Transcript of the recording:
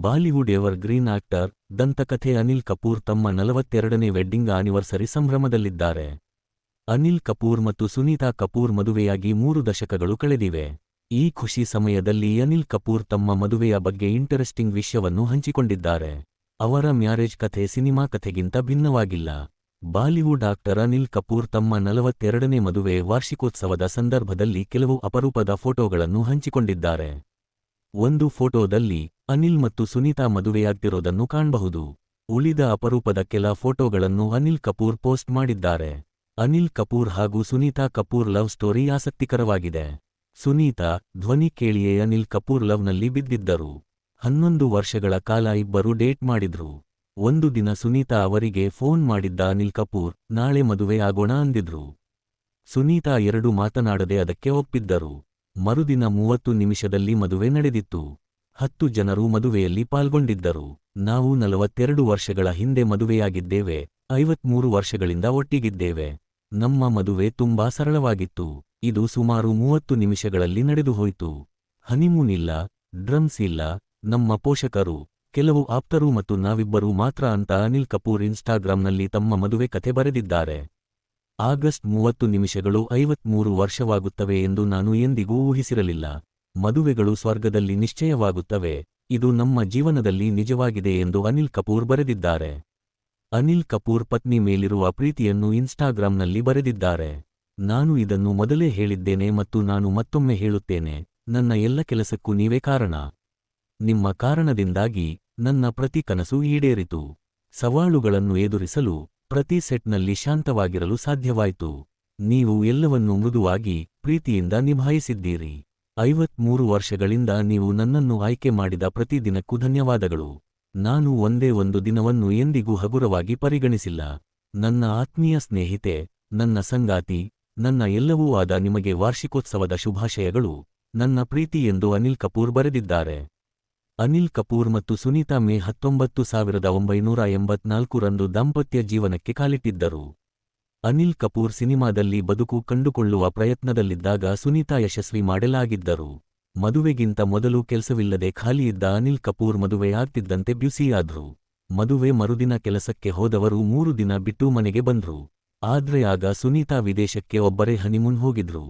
Bollywood evergreen actor ದಂತಕಥೆ ಅನಿಲ್ ಕಪೂರ್ ತಮ್ಮ 42ನೇ ವೆಡ್ಡಿಂಗ್ ಆನಿವರ್ಸರಿ ಸಂಭ್ರಮದಲ್ಲಿದ್ದಾರೆ. ಅನಿಲ್ ಕಪೂರ್ ಮತ್ತು ಸುನೀತಾ ಕಪೂರ್ ಮದುವೆಯಾಗಿ 3 ದಶಕಗಳು ಕಳೆದಿವೆ. ಈ ಖುಷಿ ಸಮಯದಲ್ಲಿ ಅನಿಲ್ ಕಪೂರ್ ತಮ್ಮ ಮದುವೆಯ ಬಗ್ಗೆ ಇಂಟರೆಸ್ಟಿಂಗ್ ವಿಷಯವನ್ನು ಹಂಚಿಕೊಂಡಿದ್ದಾರೆ. ಅವರ ಮ್ಯಾರೇಜ್ ಕಥೆ ಸಿನಿಮಾ ಕಥೆಗಿಂತ ಭಿನ್ನವಾಗಿಲ್ಲ. ಬಾಲಿವುಡ್ ಆಕ್ಟರ್ ಅನಿಲ್ ಕಪೂರ್ ತಮ್ಮ 42ನೇ ಮದುವೆ ವಾರ್ಷಿಕೋತ್ಸವದ ಸಂದರ್ಭದಲ್ಲಿ ಕೆಲವು ಅಪರೂಪದ ಫೋಟೋಗಳನ್ನು ಹಂಚಿಕೊಂಡಿದ್ದಾರೆ. ಒಂದು ಫೋಟೋದಲ್ಲಿ ಅನಿಲ್ ಮತ್ತು ಸುನೀತಾ ಮದುವೆಯಾಗ್ತಿರೋದನ್ನು ಕಾಣಬಹುದು. ಉಳಿದ ಅಪರೂಪದ ಕೆಲ ಫೋಟೋಗಳನ್ನು ಅನಿಲ್ ಕಪೂರ್ ಪೋಸ್ಟ್ ಮಾಡಿದ್ದಾರೆ. ಅನಿಲ್ ಕಪೂರ್ ಹಾಗೂ ಸುನೀತಾ ಕಪೂರ್ ಲವ್ ಸ್ಟೋರಿ ಆಸಕ್ತಿಕರವಾಗಿದೆ. ಸುನೀತಾ ಧ್ವನಿ ಕೇಳಿಯೇ ಅನಿಲ್ ಕಪೂರ್ ಲವ್ನಲ್ಲಿ ಬಿದ್ದಿದ್ದರು. 11 ವರ್ಷಗಳ ಕಾಲ ಇಬ್ಬರು ಡೇಟ್ ಮಾಡಿದ್ರು. ಒಂದು ದಿನ ಸುನೀತಾ ಅವರಿಗೆ ಫೋನ್ ಮಾಡಿದ್ದ ಅನಿಲ್ ಕಪೂರ್, ನಾಳೆ ಮದುವೆ ಆಗೋಣ ಅಂದಿದ್ರು. ಸುನೀತಾ ಎರಡು ಮಾತನಾಡದೆ ಅದಕ್ಕೆ ಒಪ್ಪಿದ್ದರು. ಮರುದಿನ 30 ನಿಮಿಷದಲ್ಲಿ ಮದುವೆ ನಡೆದಿತ್ತು. 10 ಜನರು ಮದುವೆಯಲ್ಲಿ ಪಾಲ್ಗೊಂಡಿದ್ದರು. ನಾವು 42 ವರ್ಷಗಳ ಹಿಂದೆ ಮದುವೆಯಾಗಿದ್ದೇವೆ, 53 ವರ್ಷಗಳಿಂದ ಒಟ್ಟಿಗಿದ್ದೇವೆ. ನಮ್ಮ ಮದುವೆ ತುಂಬಾ ಸರಳವಾಗಿತ್ತು. ಇದು ಸುಮಾರು 30 ನಿಮಿಷಗಳಲ್ಲಿ ನಡೆದುಹೋಯಿತು. ಹನಿಮೂನ್ ಇಲ್ಲ, ಡ್ರಮ್ಸ್ ಇಲ್ಲ, ನಮ್ಮ ಪೋಷಕರು, ಕೆಲವು ಆಪ್ತರು ಮತ್ತು ನಾವಿಬ್ಬರೂ ಮಾತ್ರ ಅಂತ ಅನಿಲ್ ಕಪೂರ್ ಇನ್ಸ್ಟಾಗ್ರಾಂನಲ್ಲಿ ತಮ್ಮ ಮದುವೆ ಕಥೆ ಬರೆದಿದ್ದಾರೆ. ಆಗಸ್ಟ್ 30 ನಿಮಿಷಗಳು 53 ವರ್ಷವಾಗುತ್ತವೆ ಎಂದು ನಾನು ಎಂದಿಗೂ ಊಹಿಸಿರಲಿಲ್ಲ. ಮದುವೆಗಳು ಸ್ವರ್ಗದಲ್ಲಿ ನಿಶ್ಚಯವಾಗುತ್ತವೆ, ಇದು ನಮ್ಮ ಜೀವನದಲ್ಲಿ ನಿಜವಾಗಿದೆ ಎಂದು ಅನಿಲ್ ಕಪೂರ್ ಬರೆದಿದ್ದಾರೆ. ಅನಿಲ್ ಕಪೂರ್ ಪತ್ನಿ ಮೇಲಿರುವ ಪ್ರೀತಿಯನ್ನು ಇನ್ಸ್ಟಾಗ್ರಾಂನಲ್ಲಿ ಬರೆದಿದ್ದಾರೆ. ನಾನು ಇದನ್ನು ಮೊದಲೇ ಹೇಳಿದ್ದೇನೆ ಮತ್ತು ನಾನು ಮತ್ತೊಮ್ಮೆ ಹೇಳುತ್ತೇನೆ, ನನ್ನ ಎಲ್ಲ ಕೆಲಸಕ್ಕೂ ನೀವೇ ಕಾರಣ. ನಿಮ್ಮ ಕಾರಣದಿಂದಾಗಿ ನನ್ನ ಪ್ರತಿ ಕನಸು ಈಡೇರಿತು. ಸವಾಲುಗಳನ್ನು ಎದುರಿಸಲು, ಪ್ರತಿ ಸೆಟ್ನಲ್ಲಿ ಶಾಂತವಾಗಿರಲು ಸಾಧ್ಯವಾಯಿತು. ನೀವು ಎಲ್ಲವನ್ನೂ ಮೃದುವಾಗಿ, ಪ್ರೀತಿಯಿಂದ ನಿಭಾಯಿಸಿದ್ದೀರಿ. 53 ವರ್ಷಗಳಿಂದ ನೀವು ನನ್ನನ್ನು ಆಯ್ಕೆ ಮಾಡಿದ ಪ್ರತಿ ದಿನಕ್ಕೂ ಧನ್ಯವಾದಗಳು. ನಾನು ಒಂದೇ ಒಂದು ದಿನವನ್ನು ಎಂದಿಗೂ ಹಗುರವಾಗಿ ಪರಿಗಣಿಸಿಲ್ಲ. ನನ್ನ ಆತ್ಮೀಯ ಸ್ನೇಹಿತೆ, ನನ್ನ ಸಂಗಾತಿ, ನನ್ನ ಎಲ್ಲವೂ ಆದ ನಿಮಗೆ ವಾರ್ಷಿಕೋತ್ಸವದ ಶುಭಾಶಯಗಳು, ನನ್ನ ಪ್ರೀತಿ ಎಂದು ಅನಿಲ್ ಕಪೂರ್ ಬರೆದಿದ್ದಾರೆ. ಅನಿಲ್ ಕಪೂರ್ ಮತ್ತು ಸುನೀತಾ ಮೇ 19, 1984 ರಂದು ದಾಂಪತ್ಯ ಜೀವನಕ್ಕೆ ಕಾಲಿಟ್ಟಿದ್ದರು. ಅನಿಲ್ ಕಪೂರ್ ಸಿನಿಮಾದಲ್ಲಿ ಬದುಕು ಕಂಡುಕೊಳ್ಳುವ ಪ್ರಯತ್ನದಲ್ಲಿದ್ದಾಗ ಸುನೀತಾ ಯಶಸ್ವಿ ಮಾಡೆಲ್ ಆಗಿದ್ದರು. ಮದುವೆಗಿಂತ ಮೊದಲು ಕೆಲಸವಿಲ್ಲದೆ ಖಾಲಿಯಿದ್ದ ಅನಿಲ್ ಕಪೂರ್ ಮದುವೆ ಆಗ್ತಿದ್ದಂತೆ ಬ್ಯುಸಿಯಾದ್ರು. ಮದುವೆ ಮರುದಿನ ಕೆಲಸಕ್ಕೆ ಹೋದವರು 3 ದಿನ ಬಿಟ್ಟು ಮನೆಗೆ ಬಂದ್ರು. ಆದ್ರೆ ಆಗ ಸುನೀತಾ ವಿದೇಶಕ್ಕೆ ಒಬ್ಬರೇ ಹನಿಮೂನ್ ಹೋಗಿದ್ರು.